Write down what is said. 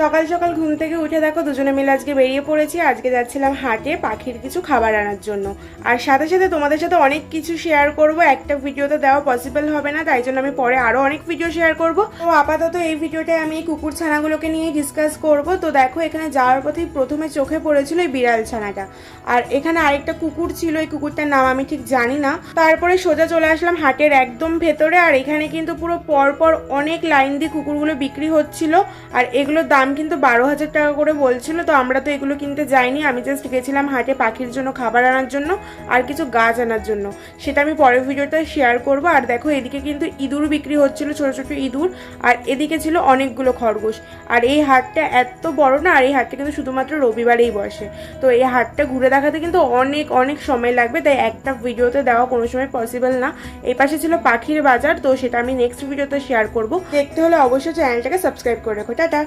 সকাল সকাল ঘুম থেকে উঠে দেখো দুজনে মিলে আজকে বেরিয়ে পড়েছি। আজকে যাচ্ছিলাম হাটে পাখির কিছু খাবার আনার জন্য। আর সাথে সাথে তোমাদের সাথে অনেক কিছু শেয়ার করব। একটা ভিডিওতে দেওয়া পসিবল হবে না, তাই জন্য আমি পরে আরও অনেক ভিডিও শেয়ার করব। তো আপাতত এই ভিডিওটায় আমি এই কুকুর ছানাগুলোকে নিয়ে ডিসকাস করব। তো দেখো এখানে যাওয়ার পথেই প্রথমে চোখে পড়েছিল এই বিড়াল ছানাটা, আর এখানে আরেকটা কুকুর ছিল, এই কুকুরটার নাম আমি ঠিক জানি না। তারপরে সোজা চলে আসলাম হাটের একদম ভেতরে। আর এখানে কিন্তু পুরো পরপর অনেক লাইন দিয়ে কুকুরগুলো বিক্রি হচ্ছিল, আর এগুলোর দাম কিন্তু 12,000 টাকা করে বলছিল। তো আমরা তো এগুলো কিনতে যাইনি, আমি জাস্ট গেছিলাম হাটে পাখির জন্য খাবার আনার জন্য আর কিছু গাছ আনার জন্য। সেটা আমি পরের ভিডিওতে শেয়ার করব। আর দেখো এদিকে কিন্তু ইঁদুর বিক্রি হচ্ছিল, ছোট ছোট ইঁদুর, আর এদিকে ছিল অনেকগুলো খরগোশ। আর এই হাটটা এত বড় না, আর এই হাটটা কিন্তু শুধুমাত্র রবিবারেই বসে। তো এই হাটটা ঘুরে দেখাতে কিন্তু অনেক অনেক সময় লাগবে, তাই একটা ভিডিওতে দেওয়া কোনো সময় পসিবল না। এই পাশে ছিল পাখির বাজার, তো সেটা আমি নেক্সট ভিডিওতে শেয়ার করব। দেখতে হলে অবশ্যই চ্যানেলটাকে সাবস্ক্রাইব করে রাখো। টাটা।